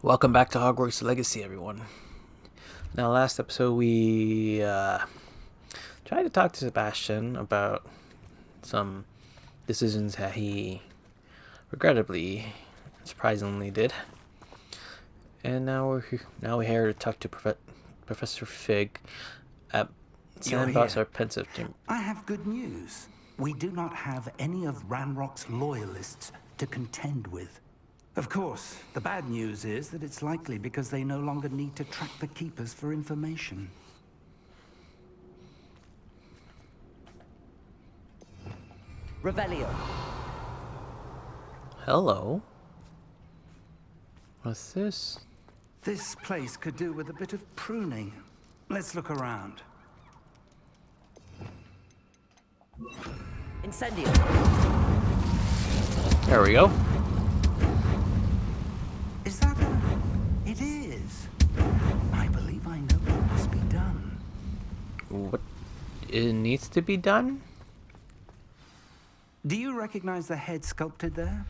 Welcome back to Hogwarts Legacy, everyone. Now, last episode we tried to talk to Sebastian about some decisions that he regrettably, surprisingly did, and now we're here to talk to Professor Fig at You're Sandbox here. or Pensive Team. I have good news. We do not have any of Ranrock's loyalists to contend with. Of course, the bad news is that it's likely because they no longer need to track the Keepers for information. Revelio. Hello. What's this? This place could do with a bit of pruning. Let's look around. Incendio. There we go. Is that It is. I believe I know what must be done. What it needs to be done? Do you recognize the head sculpted there?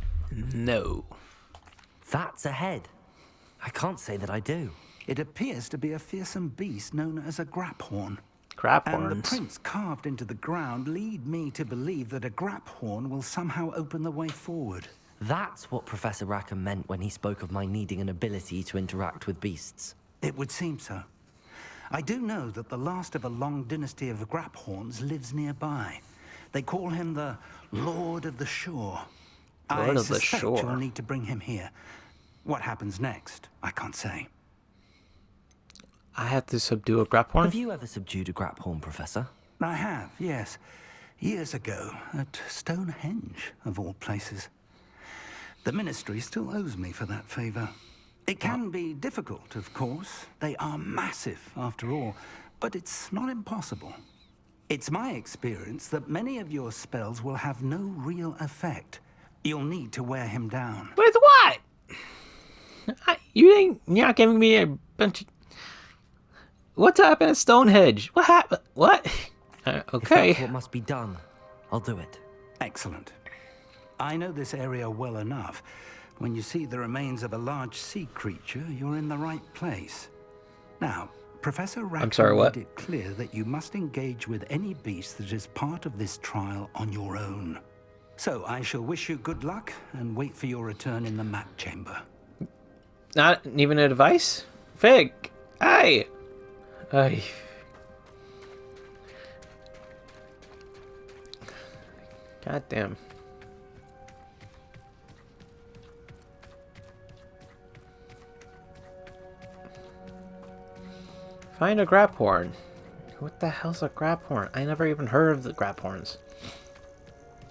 No. That's a head. I can't say that I do. It appears to be a fearsome beast known as a graphorn. Crap And the horns. prints carved into the ground lead me to believe that a graphorn will somehow open the way forward. That's what Professor Rackham meant when he spoke of my needing an ability to interact with beasts. It would seem so. I do know that the last of a long dynasty of graphorns lives nearby. They call him the Lord of the Shore. Lord I of the suspect Shore. you'll need to bring him here. What happens next, I can't say. I had to subdue a Graphorn? Have you ever subdued a Graphorn, Professor? I have, yes. Years ago, at Stonehenge, of all places. The Ministry still owes me for that favor. It can be difficult, of course. They are massive, after all. But it's not impossible. It's my experience that many of your spells will have no real effect. You'll need to wear him down. With what? You're not giving me a bunch of... What's happened at Stonehenge? What happened? What? If Okay. that's what must be done, I'll do it. Excellent. I know this area well enough. When you see the remains of a large sea creature, you're in the right place. Now, Professor Rackham sorry, what? made it clear that you must engage with any beast that is part of this trial on your own. So I shall wish you good luck and wait for your return in the map chamber. Not even advice? Fig. Hey. Ay. God damn. Find a Graphorn. What the hell's a Graphorn? I never even heard of the Graphorns.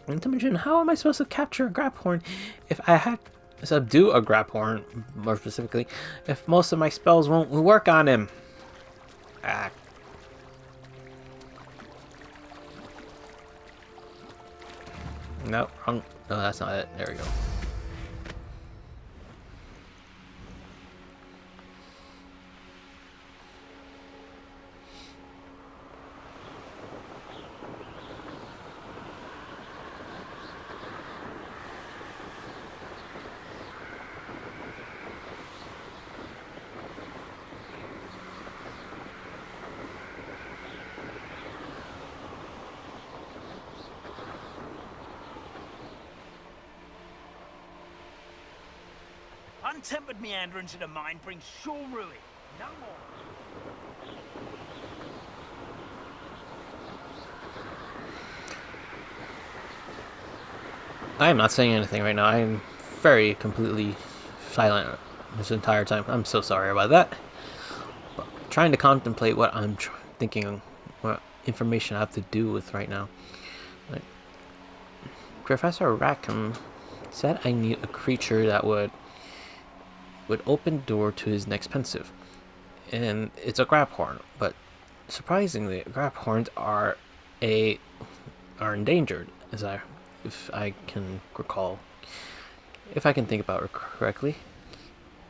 And to mention, how am I supposed to capture a Graphorn if I had subdue a Graphorn, more specifically, if most of my spells won't work on him? Ah. No, wrong. No, that's not it. There we go. Untempered meanderings in a mine bring sure ruin. No more. I am not saying anything right now. I am very completely silent this entire time. I'm so sorry about that. But trying to contemplate what I'm thinking, what information I have to do with right now. Like, Professor Rackham said I need a creature that would open door to his next pensive, and it's a Graphorn. But surprisingly, Graphorns are endangered, if I can recall, if I can think about it correctly.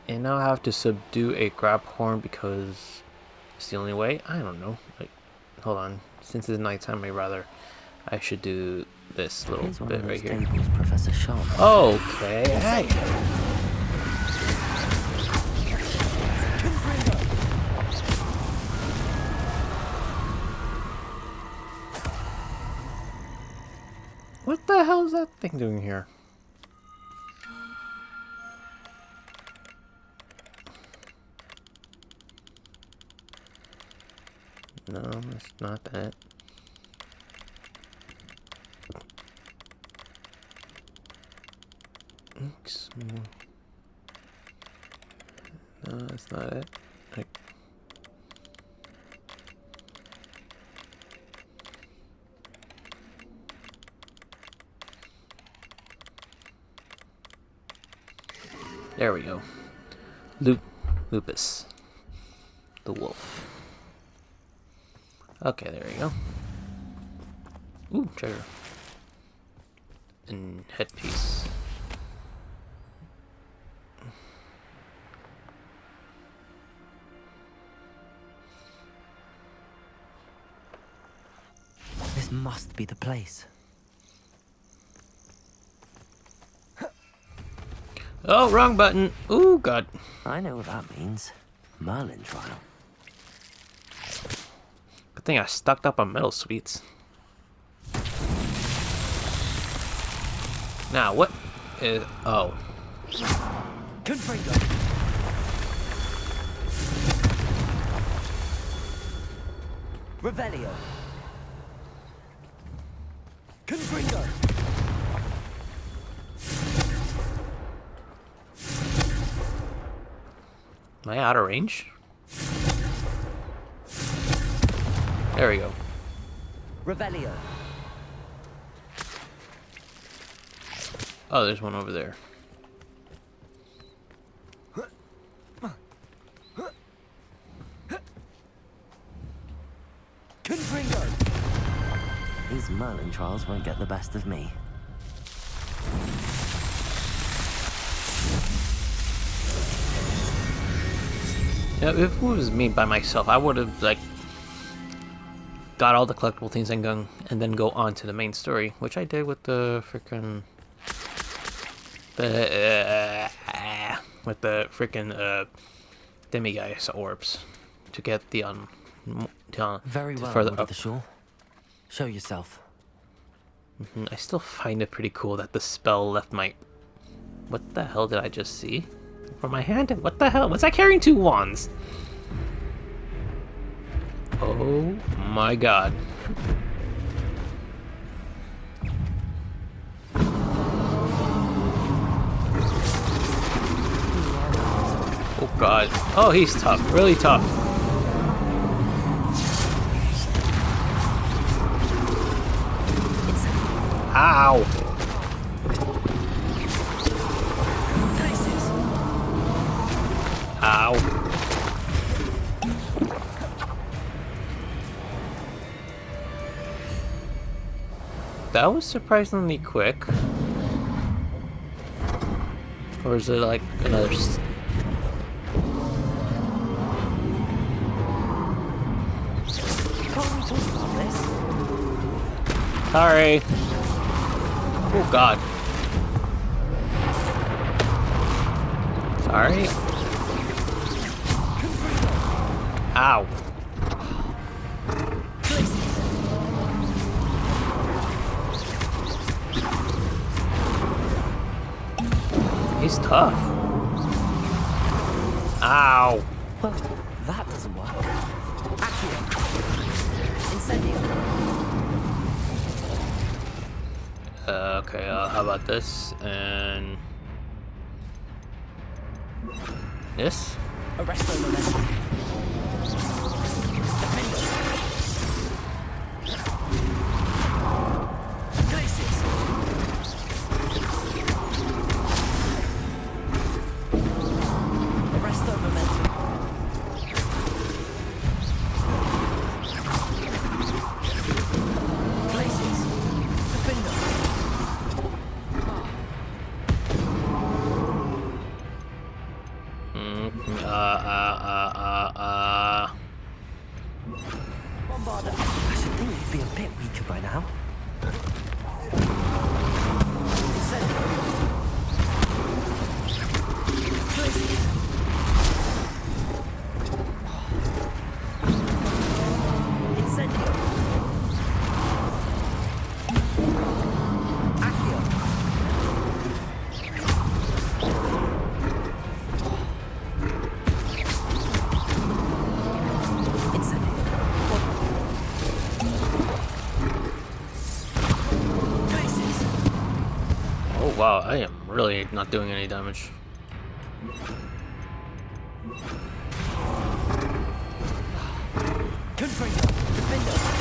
And now I have to subdue a Graphorn because it's the only way. I don't know. Like, hold on. Since it's nighttime, I should do this little Here's one bit of those right here. tables Professor Sharp. Okay. Hey. thing doing here? No, it's not that. Oops. No, that's not it. There we go. Lupus. The wolf. Okay, there we go. Ooh, treasure. And headpiece. This must be the place. Oh, wrong button. Ooh, God. I know what that means. Merlin trial. Good thing I stocked up on metal sweets. Now, what is... Oh. Confringo. Revelio. Confringo. Am I out of range? There we go. Revelio. Oh, there's one over there. Confringo. These Merlin trials won't get the best of me. Yeah, if it was me by myself, I would have like got all the collectible things and then go on to the main story, which I did with the freaking demiguise orbs to get the Very to well, further Lord up. of the Shore. Show yourself. I still find it pretty cool that the spell left my... What the hell did I just see? From my hand? What the hell? Was I carrying two wands? Oh my god. Oh god. Oh, he's tough. Really tough. Ow. Ow. That was surprisingly quick. Or is it like another... Can't we talk about this? Sorry. Oh god. Sorry. Ow. He's tough. Ow. Well, that doesn't work. Accio. Incendio. Okay, how about this? And... this? Arresto momentum. Defendo. Glacius. Arresto momentum. Glacius. Defendo. Bombarda. I should think you'd be a bit weaker by now. Incendio. Glacius. Incendio. Accio. Why not doing any damage? Confringo! Defender!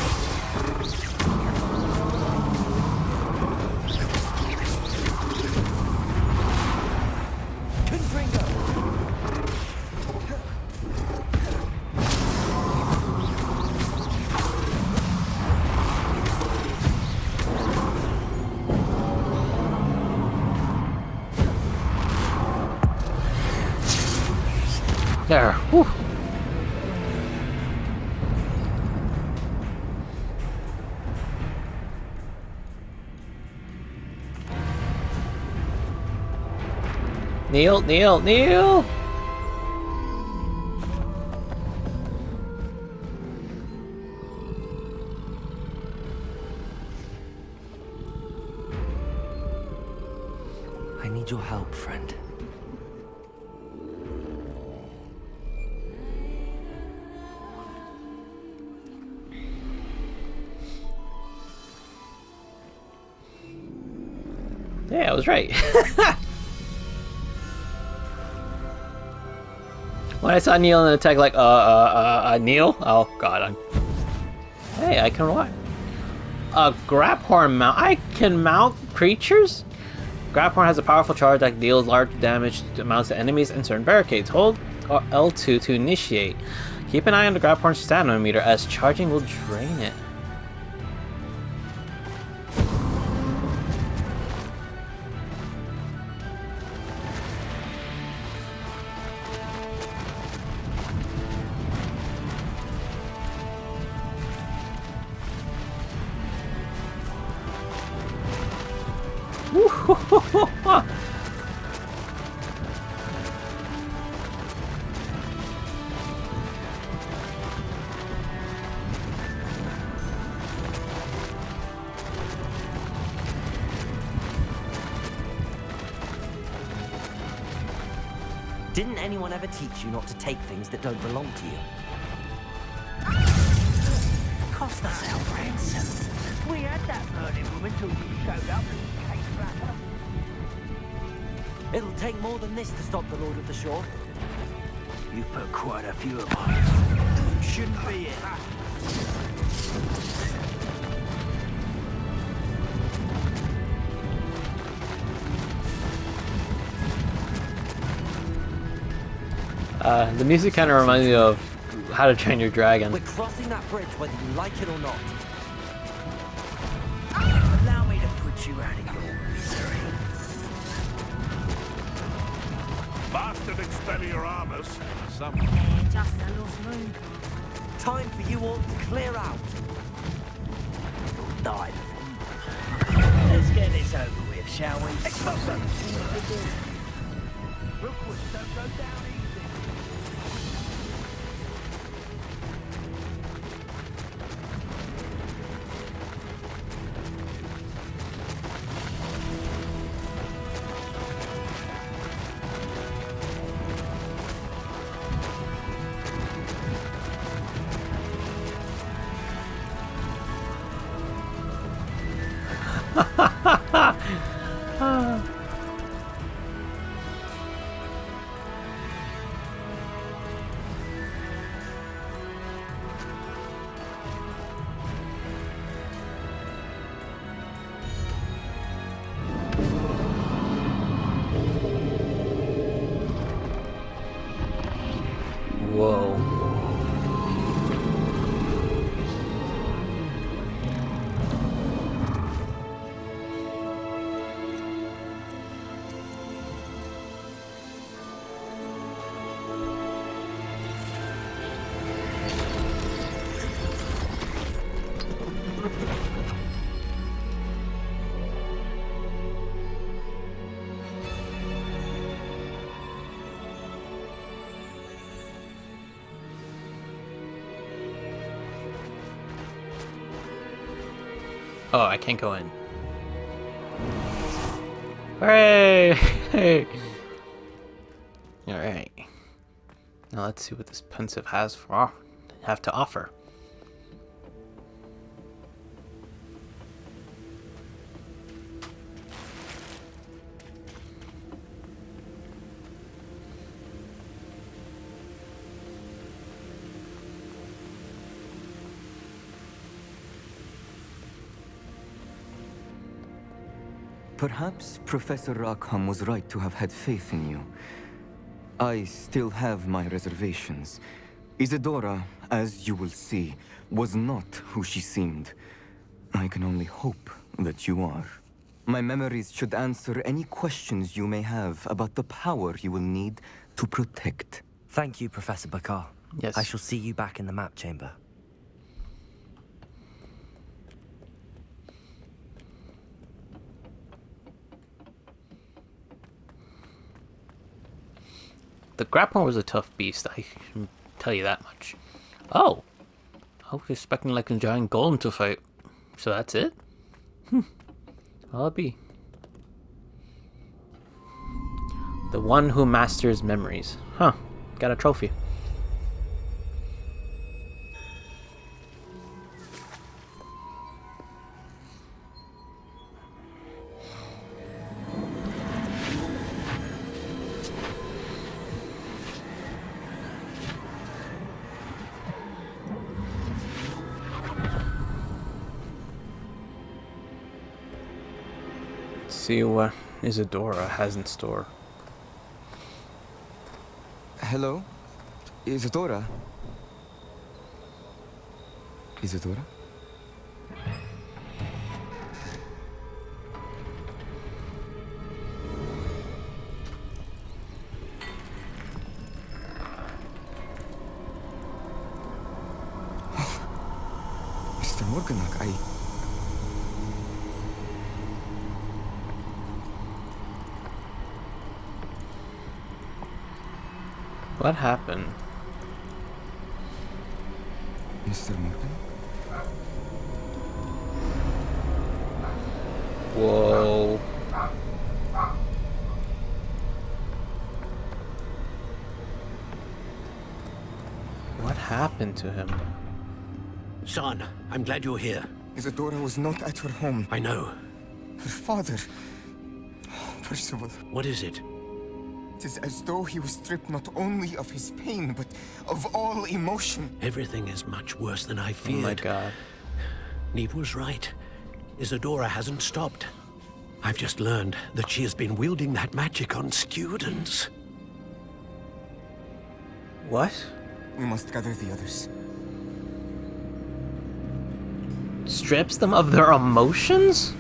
There. Whew. Kneel, kneel, kneel! I need your help, friend. Yeah, I was right. When I saw Neil in the attack, like, Neil? Oh, God, Hey, I can what? A Graphorn mount? I can mount creatures? Graphorn has a powerful charge that deals large damage to mounts to enemies and certain barricades. Hold L2 to initiate. Keep an eye on the Graphorn's stamina meter, as charging will drain it. Didn't anyone ever teach you not to take things that don't belong to you? Cost us our ransom. We had that burning woman till you showed up and case wrapper. It'll take more than this to stop the Lord of the Shore. You've put quite a few of mine. Shouldn't be it. The music kind of reminds me of How to Train Your Dragon. We're crossing that bridge whether you like it or not. Allow me to put you out of your misery. Master Expelliarmus. Some Just a lost moon. Time for you all to clear out. Die. Let's get this over with, shall we? Expulsion! Rookwood, don't go down easy. Whoa. Oh, I can't go in. Hooray! Alright. Now let's see what this pensive have to offer. Perhaps Professor Rackham was right to have had faith in you. I still have my reservations. Isadora, as you will see, was not who she seemed. I can only hope that you are. My memories should answer any questions you may have about the power you will need to protect. Thank you, Professor Bakar. Yes. I shall see you back in the map chamber. The grappler was a tough beast, I can tell you that much. Oh! I was expecting like a giant golem to fight. So that's it? I'll be. The one who masters memories. Huh. Got a trophy. See what Isadora has in store. Hello? Isadora? Isadora? Mr. Morganach, What happened? Mr. Morgan? Whoa. What happened to him? Son, I'm glad you're here. Isadora was not at her home. I know. Her father... Percival. What is it? It is as though he was stripped not only of his pain, but of all emotion. Everything is much worse than I feared. Oh my god. Neve was right. Isadora hasn't stopped. I've just learned that she has been wielding that magic on students. What? We must gather the others. Strips them of their emotions?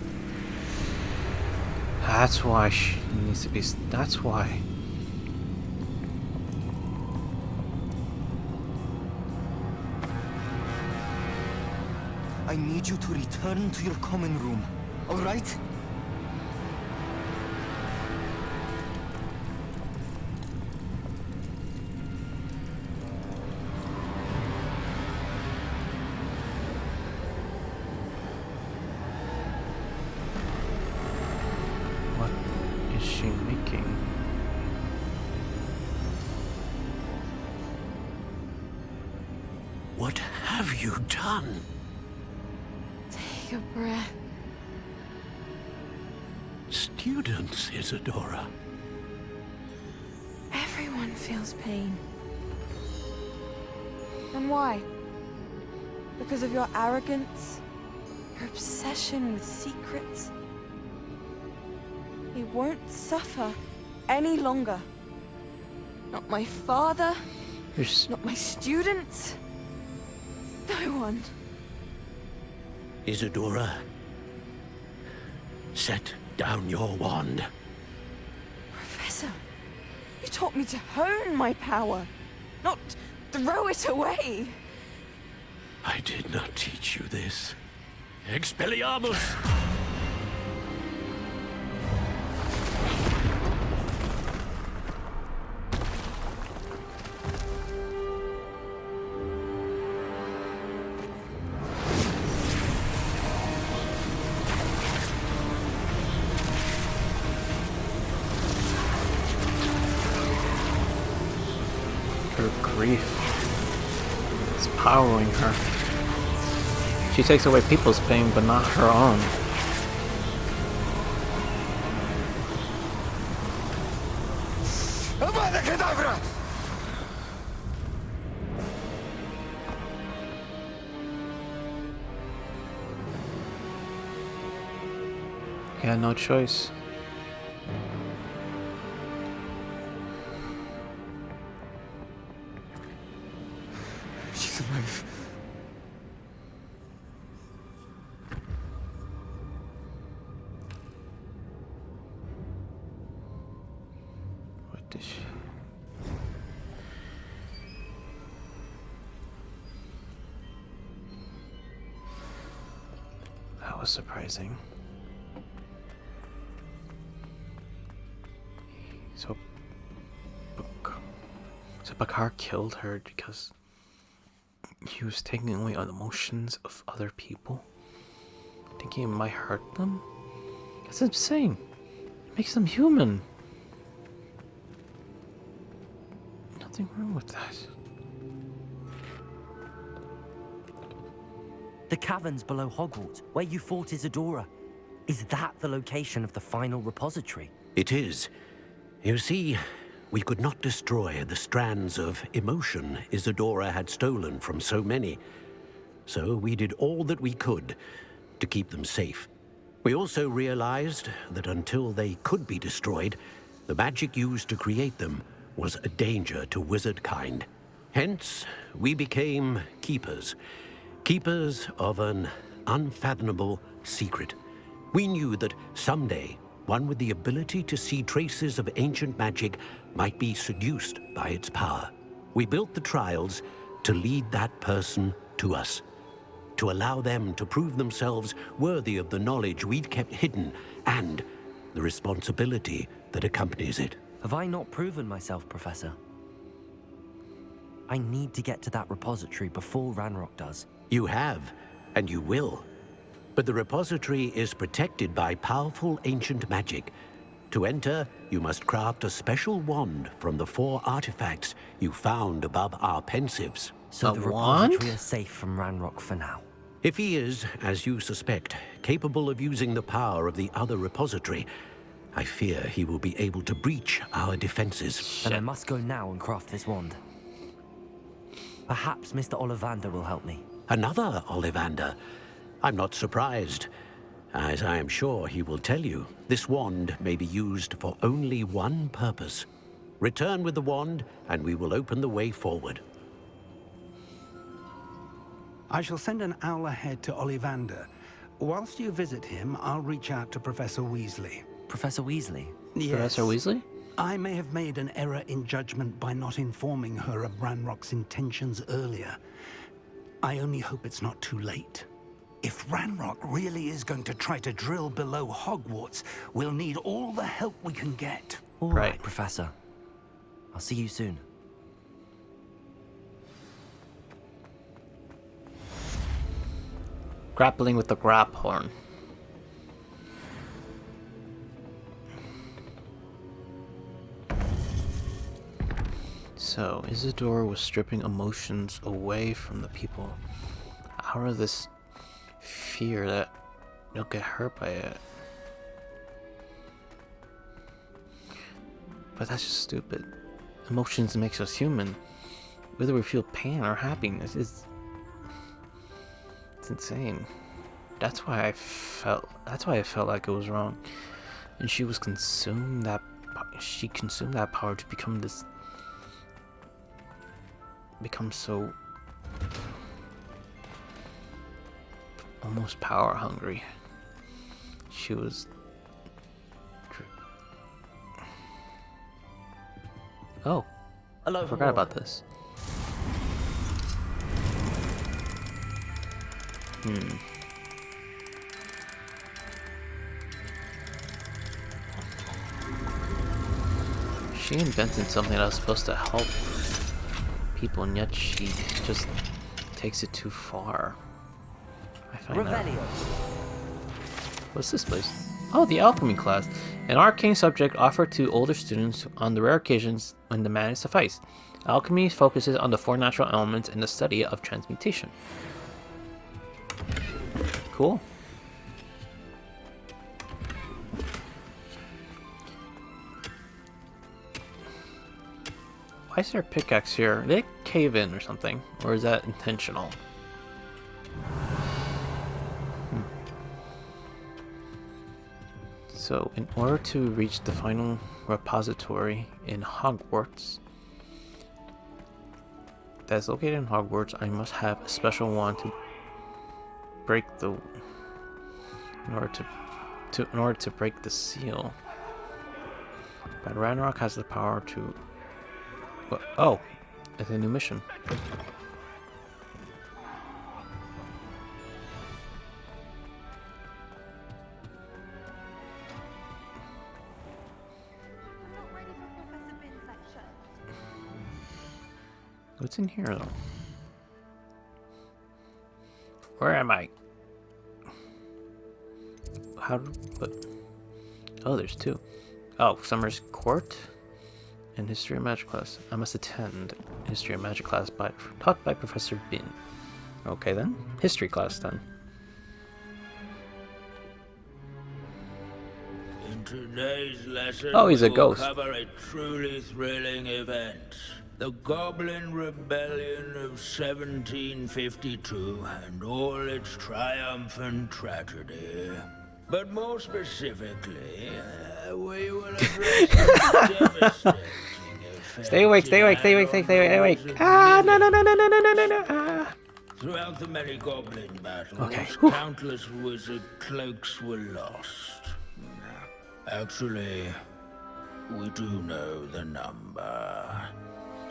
That's why she needs to be... That's why. I need you to return to your common room, all right? What is she making? What have you done? Take a breath. Students, Isadora. Everyone feels pain. And why? Because of your arrogance? Your obsession with secrets? He won't suffer any longer. Not my father, There's... not my students. No one. Isadora, set down your wand. Professor, you taught me to hone my power, not throw it away. I did not teach you this. Expelliarmus! her grief. It's powering her. She takes away people's pain, but not her own. He had no choice. alive. What did she? That was surprising. So, so Bakar killed her because he was taking away the emotions of other people, thinking it might hurt them. That's insane. It makes them human. Nothing wrong with that. The caverns below Hogwarts, where you fought Isadora. Is that the location of the final repository? It is. You see, we could not destroy the strands of emotion Isadora had stolen from so many. So we did all that we could to keep them safe. We also realized that until they could be destroyed, the magic used to create them was a danger to wizard kind. Hence, we became keepers. Keepers of an unfathomable secret. We knew that someday, one with the ability to see traces of ancient magic might be seduced by its power. We built the trials to lead that person to us, to allow them to prove themselves worthy of the knowledge we'd kept hidden and the responsibility that accompanies it. Have I not proven myself, Professor? I need to get to that repository before Ranrock does. You have, and you will. But the repository is protected by powerful ancient magic. To enter, you must craft a special wand from the 4 artifacts you found above our pensives. So A the wand? repository is safe from Ranrock for now. If he is, as you suspect, capable of using the power of the other repository, I fear he will be able to breach our defenses. Then I must go now and craft this wand. Perhaps Mr. Ollivander will help me. Another Ollivander? I'm not surprised. As I am sure he will tell you, this wand may be used for only one purpose. Return with the wand, and we will open the way forward. I shall send an owl ahead to Ollivander. Whilst you visit him, I'll reach out to Professor Weasley. Professor Weasley? Yes. Professor Weasley? I may have made an error in judgment by not informing her of Ranrock's intentions earlier. I only hope it's not too late. If Ranrock really is going to try to drill below Hogwarts, we'll need all the help we can get. All Right. right, Professor. I'll see you soon. Grappling with the grap horn. So, Isadora was stripping emotions away from the people out of this fear that they'll get hurt by it. But that's just stupid. Emotions makes us human. Whether we feel pain or happiness is it's insane. That's why I felt like it was wrong. And she consumed that power to become so almost power hungry. She was oh, Hello, I forgot about this. She invented something that was supposed to help people, and yet she just takes it too far. I find that. Revelio. What's this place? Oh, the alchemy class. An arcane subject offered to older students on the rare occasions when demand is sufficed. Alchemy focuses on the 4 natural elements and the study of transmutation. Cool. Why is there a pickaxe here? Did it cave in or something? Or is that intentional? So, in order to reach the final repository in Hogwarts, that is located in Hogwarts. I must have a special wand to break the in order to break the seal. But Ranrock has the power to. Oh, it's a new mission. What's in here though? Where am I? But oh, there's two. Oh, Summer's Court and History of Magic class. I must attend History of Magic class taught by Professor Bin. Okay then, History class then. In today's lesson, Oh, he's a we will ghost. cover a truly thrilling event. The Goblin Rebellion of 1752 and all its triumphant tragedy. But more specifically, we will address the devastating effect. Stay awake, stay awake, stay awake, stay awake. Ah, no, no, no, no, no, no, no, no, no. Ah. Throughout the many goblin battles, Okay. countless wizard cloaks were lost. Actually, we do know the number.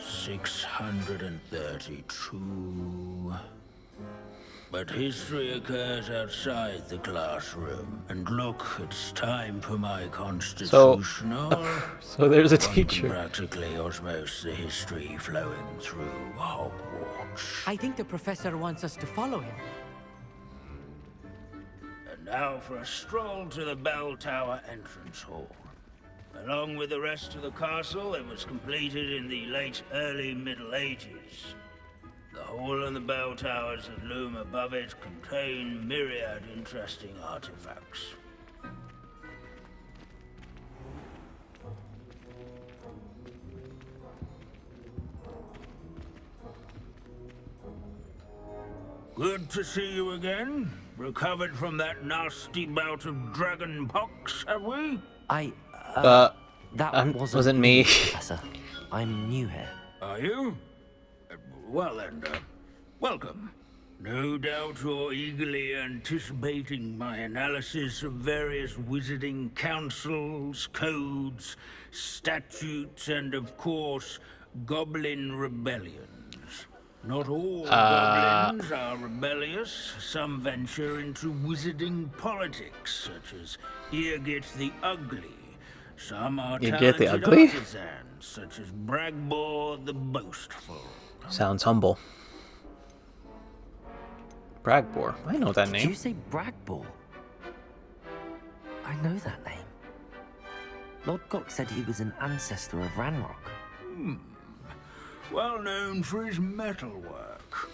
632. But history occurs outside the classroom. And look, it's time for my constitutional. So there's a One can teacher. practically osmose the history flowing through Hogwarts. I think the professor wants us to follow him. And now for a stroll to the bell tower entrance hall. Along with the rest of the castle, it was completed in the late early Middle Ages. The hall and the bell towers that loom above it contain myriad interesting artifacts. Good to see you again. Recovered from that nasty bout of dragon pox, have we? That wasn't me. Professor. I'm new here. Are you? Well then, welcome. No doubt you're eagerly anticipating my analysis of various wizarding councils, codes, statutes, and of course, goblin rebellions. Not all goblins are rebellious. Some venture into wizarding politics, such as Eargit the Ugly. Some are Eargit the talented Ugly? artisans, such as Bragbor the Boastful. Sounds humble. Bragbor. I know that Did name. you say Bragbor? I know that name. Lord Gok said he was an ancestor of Ranrock. Well known for his metalwork.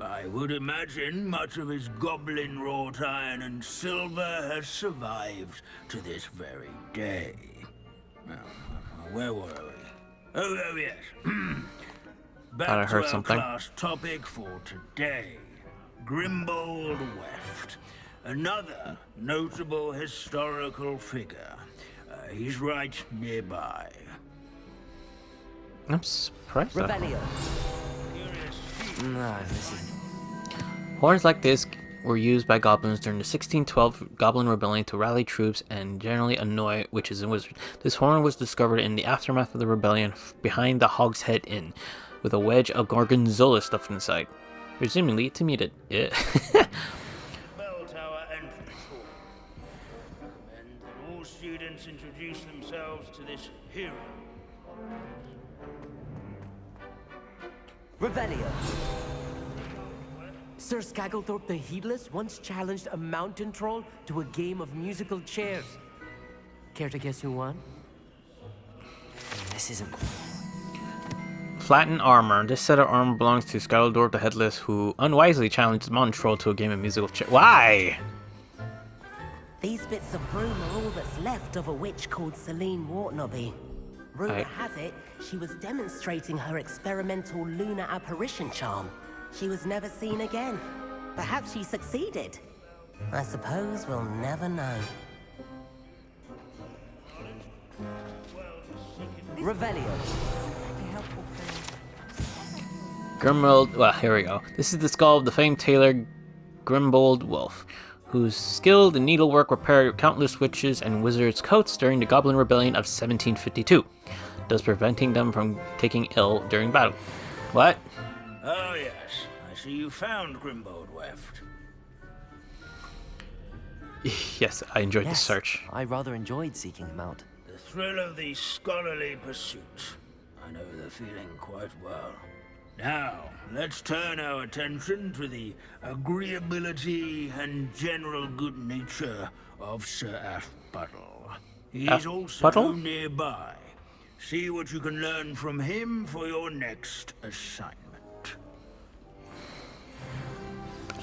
I would imagine much of his goblin wrought iron and silver has survived to this very day. Now, where were we? Oh yes. Back Thought I heard to our something. class topic for today. Grimbold Weft. Another notable historical figure. He's right nearby. I'm surprised. Revelio. No, this is... Horns like this were used by goblins during the 1612 Goblin Rebellion to rally troops and generally annoy witches and wizards. This horn was discovered in the aftermath of the rebellion behind the Hog's Head Inn, with a wedge of gorgonzola stuffed inside. Presumably to meet it. Bell Tower entrance hall. Recommend that all students introduce themselves to this hero. Revelio. Sir Skagglethorpe the Heedless once challenged a mountain troll to a game of musical chairs. Care to guess who won? This isn't... Flattened armor. This set of armor belongs to Skagglethorpe the Headless, who unwisely challenged Montroll to a game of musical chair. Why? These bits of broom are all that's left of a witch called Celine Wartnobby. Rumor Right. has it, she was demonstrating her experimental lunar apparition charm. She was never seen again. Perhaps she succeeded. I suppose we'll never know. Revelio. Grimbold. Well, here we go. This is the skull of the famed tailor Grimbold Wolf, whose skilled in needlework repaired countless witches' and wizards' coats during the Goblin Rebellion of 1752, thus preventing them from taking ill during battle. What? Oh yes, I see you found Grimbold Weft. Yes, I enjoyed the Yes, search. I rather enjoyed seeking him out. The thrill of the scholarly pursuit. I know the feeling quite well. Now, let's turn our attention to the agreeability and general good nature of Sir Athpuddle. He's also nearby. See what you can learn from him for your next assignment.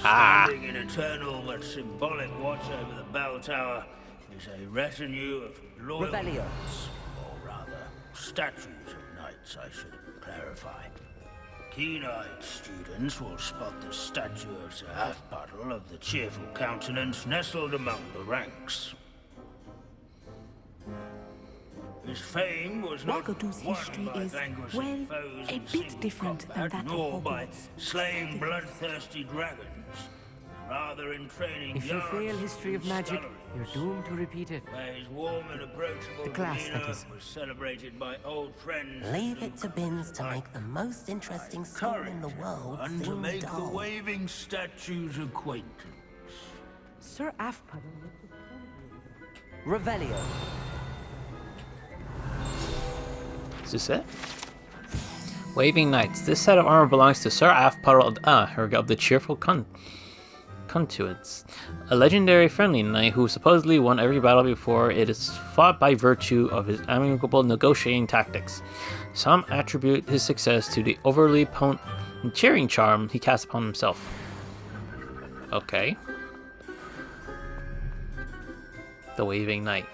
Standing in eternal but symbolic watch over the bell tower is a retinue of loyal Revelio. knights, or rather, statues of knights, I should clarify. Keen-eyed students will spot the statue of Sir Athpuddle of the cheerful countenance nestled among the ranks. His fame was not Wagadu's won history by is, vanquishing well, foes a in bit single different than combat, that of nor by Hogwarts. slaying bloodthirsty dragons, rather in training If you yards fail History of and Magic, sculleries, you're doomed to repeat it. where his warm and approachable The class, demeanor that is. was celebrated by old friends. Leave it to Binns to make the most interesting soul in the world And to seem make the dull. waving statue's acquaintance. Sir Athpuddle. Revelio. Is this it? Waving Knights. This set of armor belongs to Sir Athpuddle of the Cheerful Contuents, a legendary friendly knight who supposedly won every battle before it is fought by virtue of his amicable negotiating tactics. Some attribute his success to the overly potent cheering charm he casts upon himself. Okay. The Waving Knight.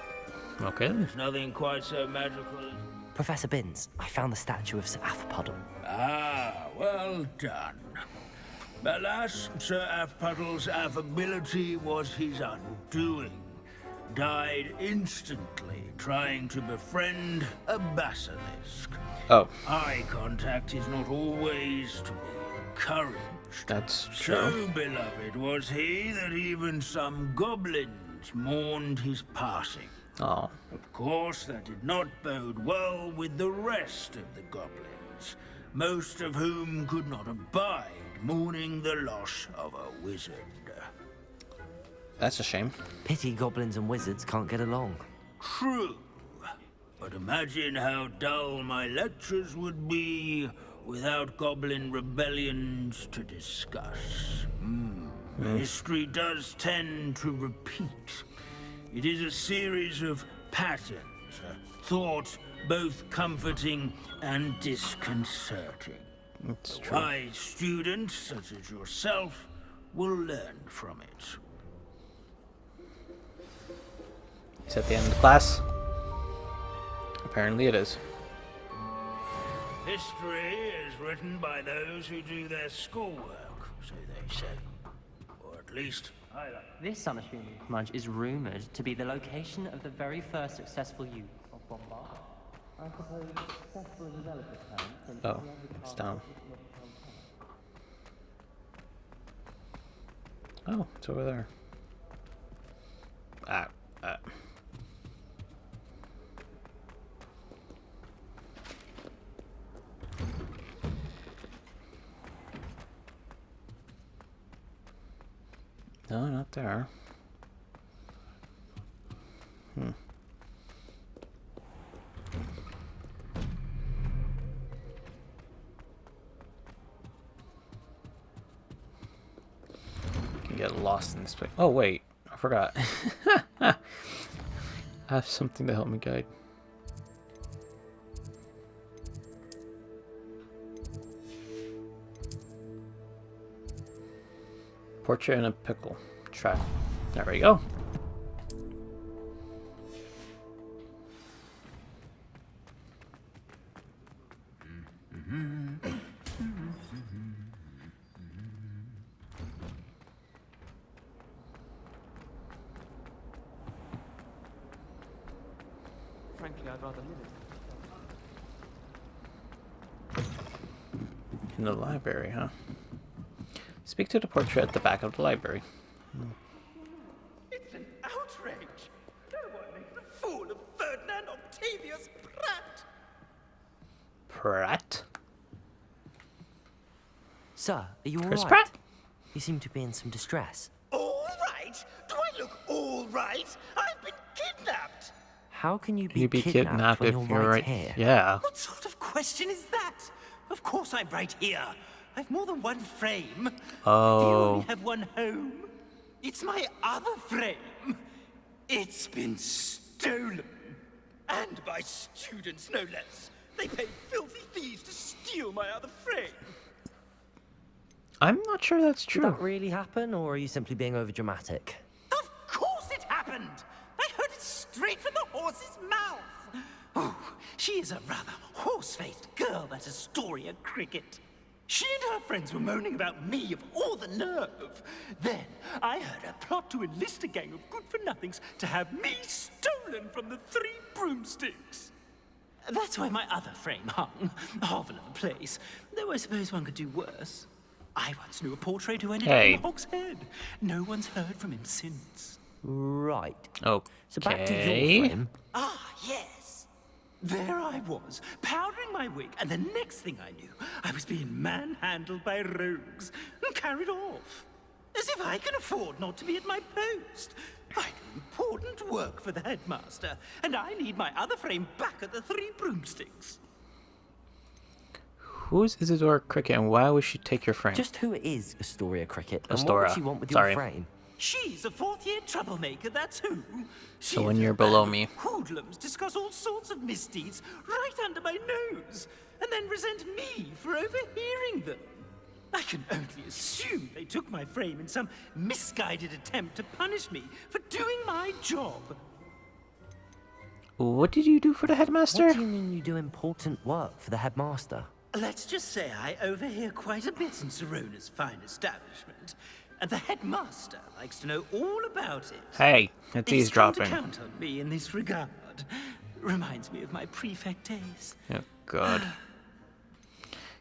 Okay. There's nothing quite so magical as... Professor Binns, I found the statue of Sir Athpuddle. Ah, well done. Alas, Sir Athpuddle's affability was his undoing. Died instantly trying to befriend a basilisk. Oh. Eye contact is not always to be encouraged. That's So true. beloved was he that even some goblins mourned his passing. Oh. Of course, that did not bode well with the rest of the goblins, most of whom could not abide mourning the loss of a wizard. That's a shame. Pity goblins and wizards can't get along. True. But imagine how dull my lectures would be without goblin rebellions to discuss. History does tend to repeat. It is a series of patterns, a thought both comforting and disconcerting. It's true. Wise students, such as yourself, will learn from it. Is that the end of the class? Apparently it is. History is written by those who do their schoolwork, so they say. Or at least, I like. This unassuming smudge is rumored to be the location of the very first successful use of bombard. I suppose successful is a relative term. Since Oh, it's down. Oh, it's over there. Ah. No, not there. Can get lost in this place. Oh wait, I forgot. I have something to help me guide. Portrait in a pickle. Try. There we go. Frankly, I'd rather live it. In the library, huh? Speak to the portrait at the back of the library. It's an outrage! No one makes a fool of Ferdinand Octavius Pratt! Pratt? Sir, are you Chris alright? Pratt? You seem to be in some distress. All right? Do I look all right? I've been kidnapped! How can you be, You'd be kidnapped when if you're you're right right here? Yeah. What sort of question is that? Of course I'm right here. I've more than one frame. Do you only Oh. have one home? It's my other frame. It's been stolen. And by students, no less. They paid filthy thieves to steal my other frame. I'm not sure that's Did true. that really happen, or are you simply being overdramatic? Of course it happened! I heard it straight from the horse's mouth! Oh, she is a rather horse-faced girl, that Astoria Cricket. She and her friends were moaning about me of all the nerve. Then I heard her plot to enlist a gang of good-for-nothings to have me stolen from the Three Broomsticks. That's why my other frame hung, half-a place, though I suppose one could do worse. I once knew a portrait who ended up in the Hog's Head. No one's heard from him since. Right. Okay. So back to your frame. Ah, yes. There I was, powdering my wig, and the next thing I knew, I was being manhandled by rogues and carried off. As if I can afford not to be at my post. I do important work for the headmaster, and I need my other frame back at the Three Broomsticks. Who's Isadora Cricket and why would she take your frame? Just who is Astoria Cricket, and what Astoria. would she want with Sorry. your frame? She's a fourth-year troublemaker, that's who. So when you're below me. Hoodlums discuss all sorts of misdeeds right under my nose, and then resent me for overhearing them. I can only assume they took my frame in some misguided attempt to punish me for doing my job. What did you do for the headmaster? What do you mean you do important work for the headmaster? Let's just say I overhear quite a bit in Serona's fine establishment, and the headmaster likes to know all about it. Hey, it's eavesdropping. He's come to count on me in this regard. Reminds me of my prefect days. Oh, God.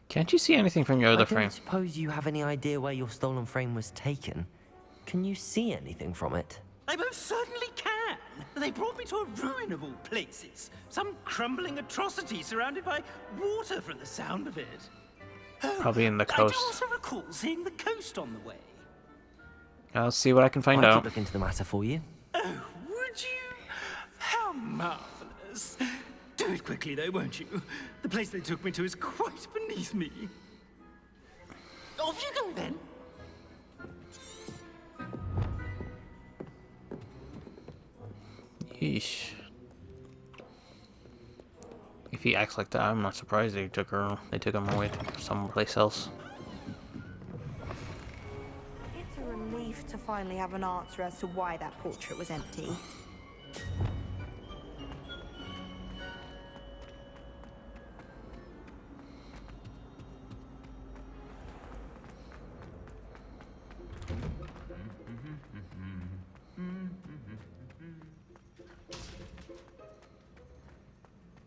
Can't you see anything from your other I frame? don't suppose you have any idea where your stolen frame was taken. Can you see anything from it? I most certainly can. They brought me to a ruin of all places. Some crumbling atrocity surrounded by water from the sound of it. Oh, Probably in the I coast. do also recall seeing the coast on the way. I'll see what I can find I out. could look into the matter for you. Oh, would you? How marvelous. Do it quickly, though, won't you? The place they took me to is quite beneath me. Off you go, then. Yeesh. If he acts like that, I'm not surprised they took him away to someplace else. It's a relief to finally have an answer as to why that portrait was empty.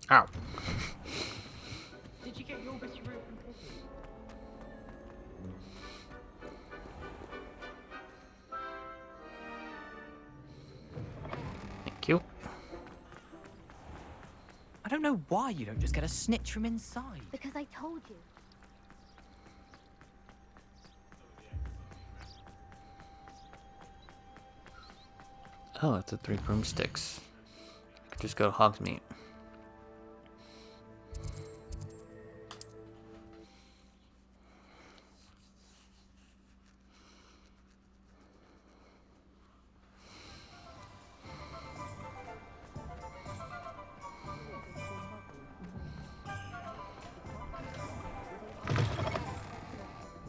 Ow. Did you get your best route from Pity? Thank you. I don't know why you don't just get a snitch from inside. Because I told you. Oh, it's the Three Broomsticks. I could just go to Hogsmeade.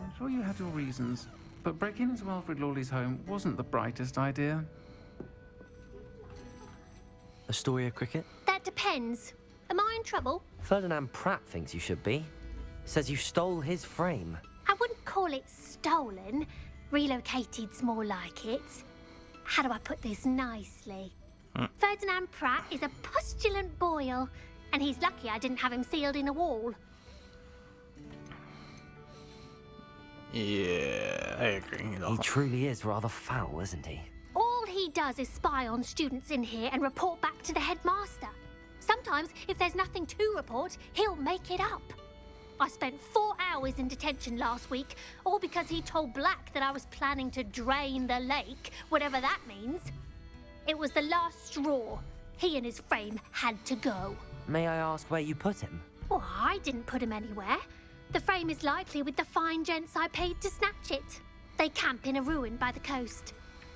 I'm sure you had your reasons, but breaking into Alfred Lawley's home wasn't the brightest idea. Astoria Cricket? That depends. Am I in trouble? Ferdinand Pratt thinks you should be. Says you stole his frame. I wouldn't call it stolen. Relocated's more like it. How do I put this nicely? Ferdinand Pratt is a postulant boil, and he's lucky I didn't have him sealed in a wall. Yeah, I agree. He truly is rather foul, isn't he? All he does is spy on students in here and report back to the headmaster. Sometimes, if there's nothing to report, he'll make it up. I spent 4 hours in detention last week, all because he told Black that I was planning to drain the lake, whatever that means. It was the last straw. He and his frame had to go. May I ask where you put him? Well, I didn't put him anywhere. The frame is likely with the fine gents I paid to snatch it. They camp in a ruin by the coast.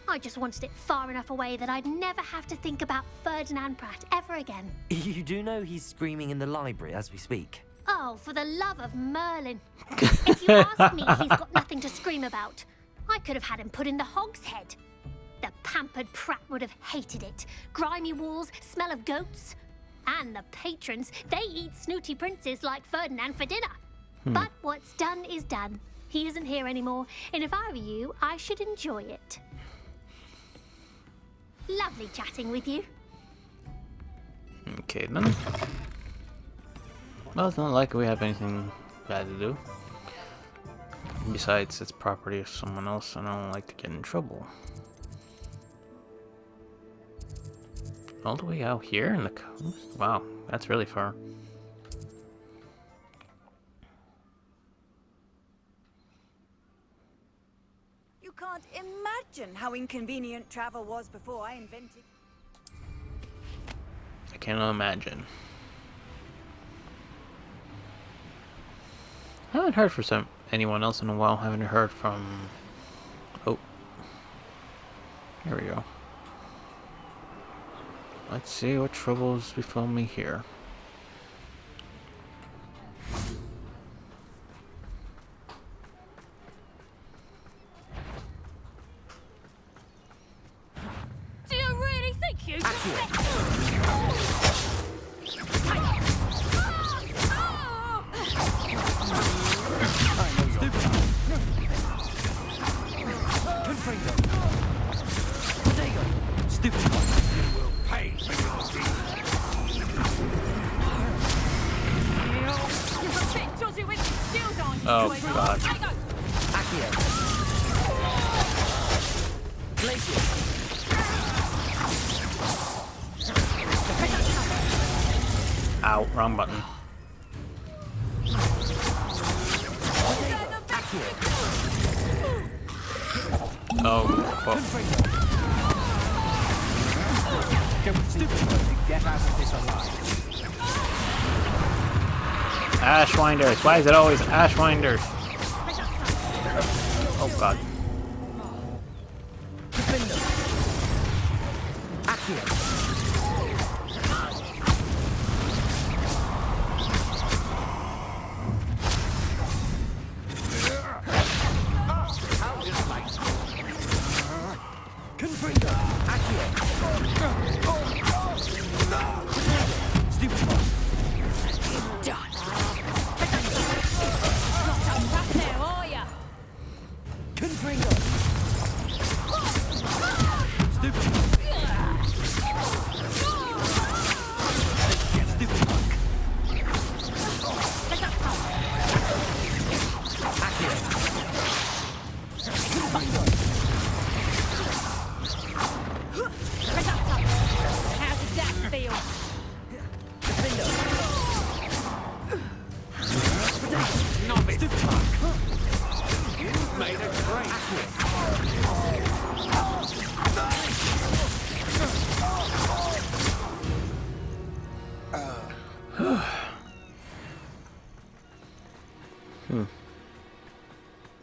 I just wanted it far enough away that I'd never have to think about Ferdinand Pratt ever again. You do know he's screaming in the library as we speak. Oh, for the love of Merlin. If you ask me, he's got nothing to scream about. I could have had him put in the hogshead. The pampered Pratt would have hated it. Grimy walls, smell of goats. And the patrons, they eat snooty princes like Ferdinand for dinner. But what's done is done. He isn't here anymore, and if I were you, I should enjoy it. Lovely chatting with you. Okay, then. Well, it's not like we have anything bad to do. Besides, it's property of someone else, and I don't like to get in trouble. All the way out here in the coast? Wow, that's really far. You can't imagine how inconvenient travel was before I invented. I cannot imagine. I haven't heard from anyone else in a while. I haven't heard from... Oh. Here we go. Let's see what troubles befall me here. Do you really think you Oh god. Ow, wrong button. Oh, whoa. Get out of this alive. Ashwinders. Why is it always Ashwinders? Oh god.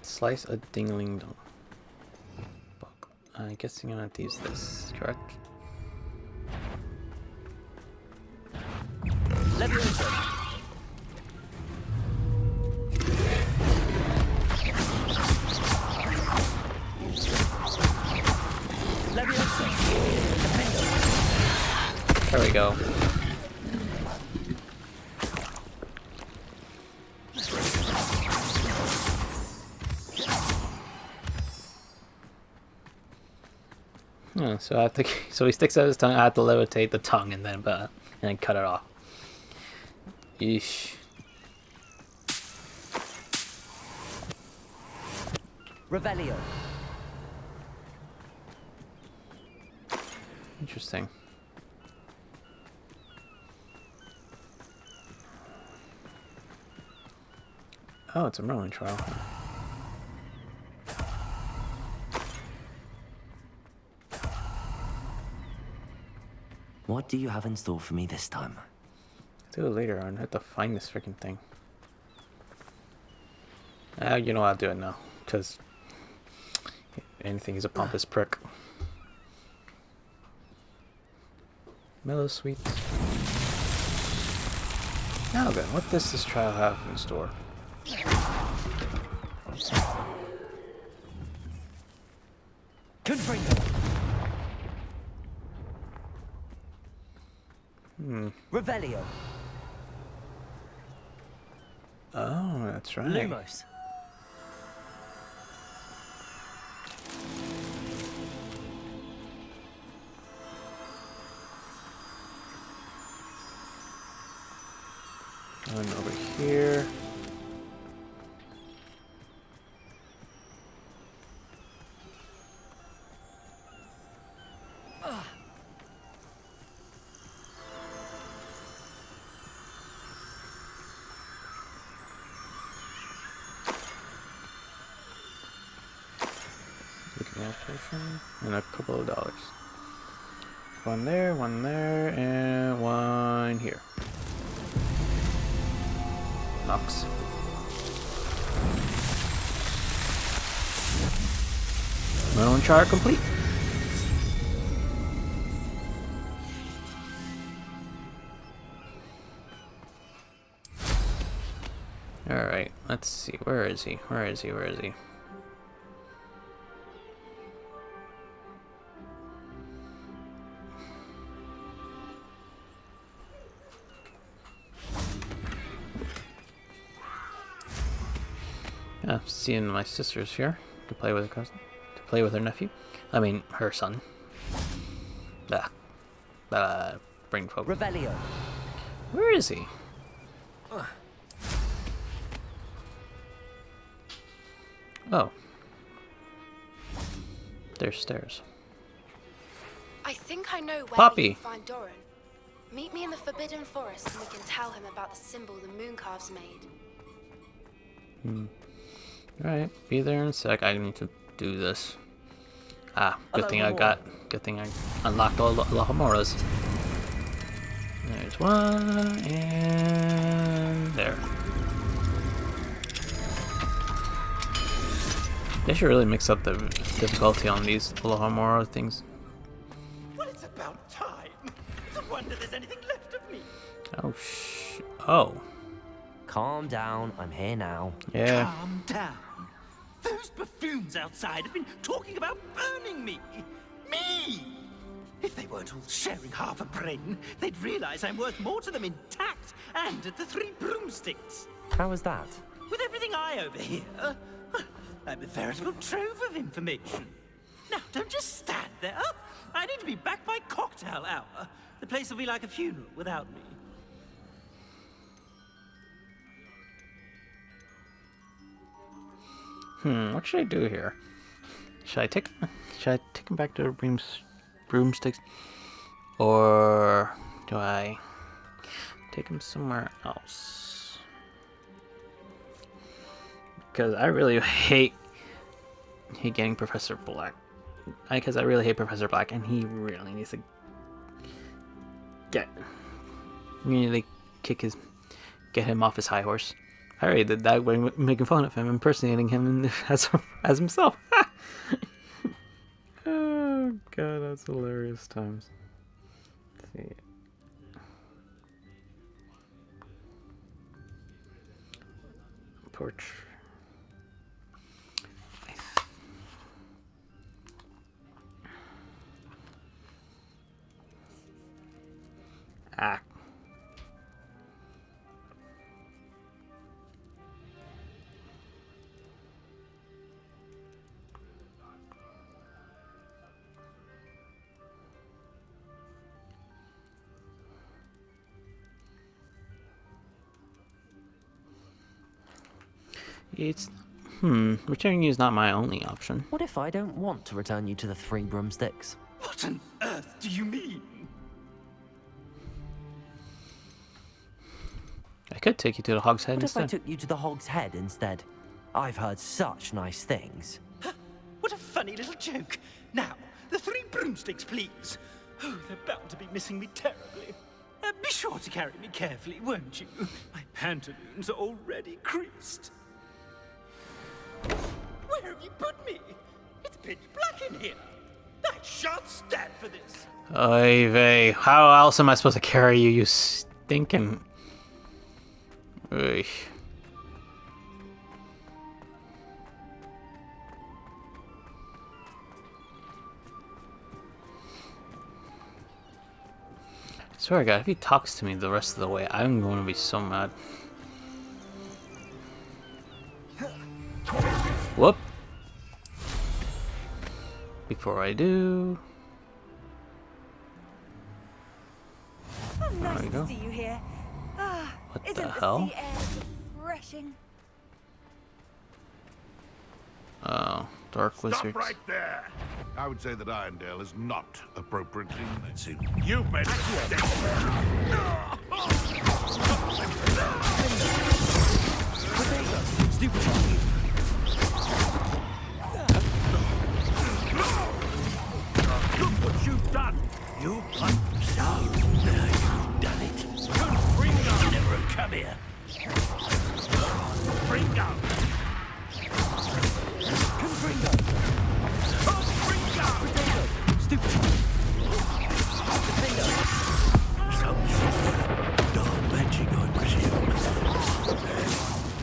Slice a dingling dong. I guess I'm gonna have to use this, correct? There we go. Yeah, so I have to. So he sticks out his tongue. I have to levitate the tongue and then cut it off. Yeesh. Revelio. Interesting. Oh, it's a Merlin trial. What do you have in store for me this time? Do it later on. I have to find this freaking thing. You know, I'll do it now, because anything is a pompous prick. Mellow sweets. Now then, what does this trial have in store? Confringo. Revelio. Oh, that's right. Lumos. One over here. And a couple of dollars. One there, and one here. Knox. Merlin chart complete. Alright, let's see. Where is he? Where is he? Where is he? Yeah, seeing my sister's here to play with her cousin, to play with her nephew. I mean, her son. Brain fog. Revelio. Where is he? Oh. There's stairs. I think I know where Poppy. we can find Doran. Meet me in the Forbidden Forest and we can tell him about the symbol the Mooncalves made. Alright, be there in a sec. I need to do this. Good thing I unlocked all the Homoras. There's one, and there. They should really mix up the difficulty on these Alohomora things. Well, it's about time. It's a wonder there's anything left of me. Oh. Calm down, I'm here now. Yeah. Calm down. Those buffoons outside have been talking about burning me. Me! If they weren't all sharing half a brain, they'd realize I'm worth more to them intact and at the Three Broomsticks. How was that? With everything I overhear, I'm a veritable trove of information. Now, don't just stand there. I need to be back by cocktail hour. The place will be like a funeral without me. What should I do here? Should I take him back to the broomsticks? Or do I take him somewhere else? Because I really hate getting Professor Black. Because I really hate Professor Black, and he really needs to get him off his high horse. I already did that when making fun of him, impersonating him as himself. Oh god, that's hilarious times. Let's see. Porch. Ah. It's Returning you is not my only option. What if I don't want to return you to the Three Broomsticks? What on earth do you mean? I could take you to the Hog's Head What if I instead. took you to the Hog's Head instead? I've heard such nice things. What a funny little joke. Now, the Three Broomsticks, please. Oh, they're bound to be missing me terribly. Be sure to carry me carefully, won't you? My pantaloons are already creased. Where have you put me? It's pitch black in here. I shan't stand for this. Oy vey. How else am I supposed to carry you, you stinking... Oy. I swear to God, if he talks to me the rest of the way, I'm going to be so mad. Whoop. Before I do... Oh, nice There we to go. see you here. Ah, What isn't the hell? sea air refreshing? Oh, Dark Wizards. Stop right there! I would say that Irondale is not appropriately suited. You've made a mistake. Stupid. Look what you've done! You so now you've done it. Ringo never have come here. Ringo! Confringo. Ringo! Stupid. Some sort of dark magic, I presume.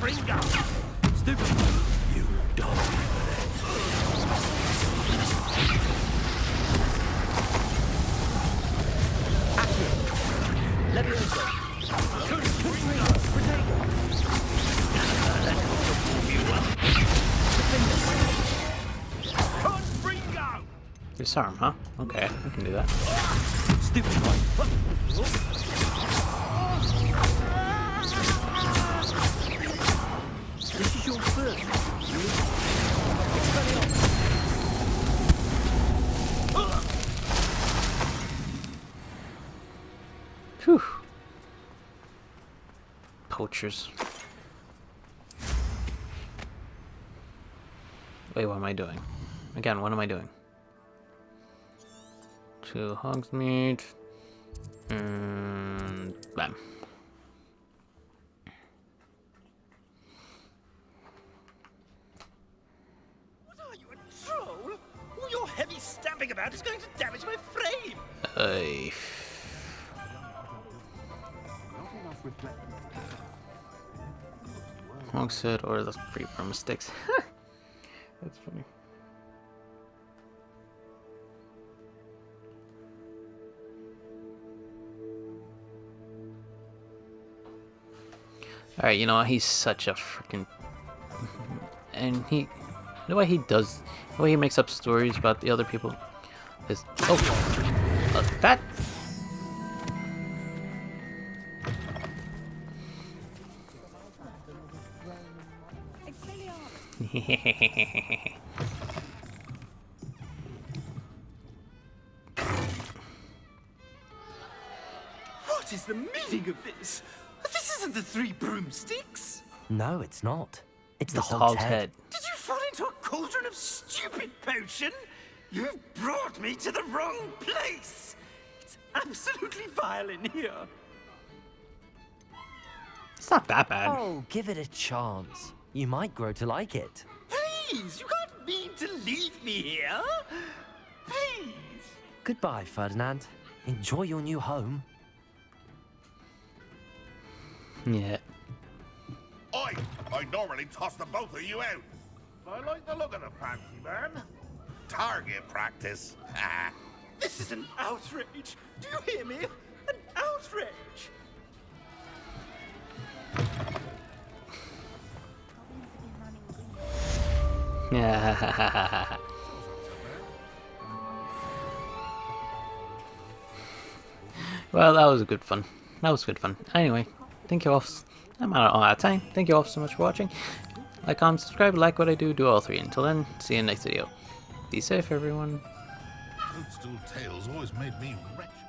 Ringo! Stupid. You don't for that. Levioso. Confringo. Protego. Ringo! Disarm, huh? Okay, I can do that. Stupid one. This is your first. Whew. Poachers. Wait, what am I doing? Again, what am I doing? 2 Hogsmeade. And bam. What are you, a troll? All your heavy stamping about is going to damage my frame. Hey. Hogshead or the Free Broomsticks. That's funny. Alright, you know what? He's such a freaking... And the way he does... The way he makes up stories about the other people is... Oh! That... What is the meaning of this? This isn't the Three Broomsticks. No, it's not. It's the It's the Hog's Hog's Head. Head. Did you fall into a cauldron of stupid potion? You've brought me to the wrong place. It's absolutely vile in here. It's not that bad. Oh, give it a chance. You might grow to like it. Please, you can't mean to leave me here. Please. Goodbye, Ferdinand. Enjoy your new home. Yeah. Oi! I normally toss the both of you out. I like the look of the fancy man. Target practice. This is an outrage. Do you hear me? An outrage. Yeah. Well, that was good fun. That was good fun. Anyway, thank you all. I'm out of time. Thank you all so much for watching. Like, comment, subscribe, like what I do, do all three. Until then, see you in the next video. Be safe, everyone. Toadstool tales always made me wretched.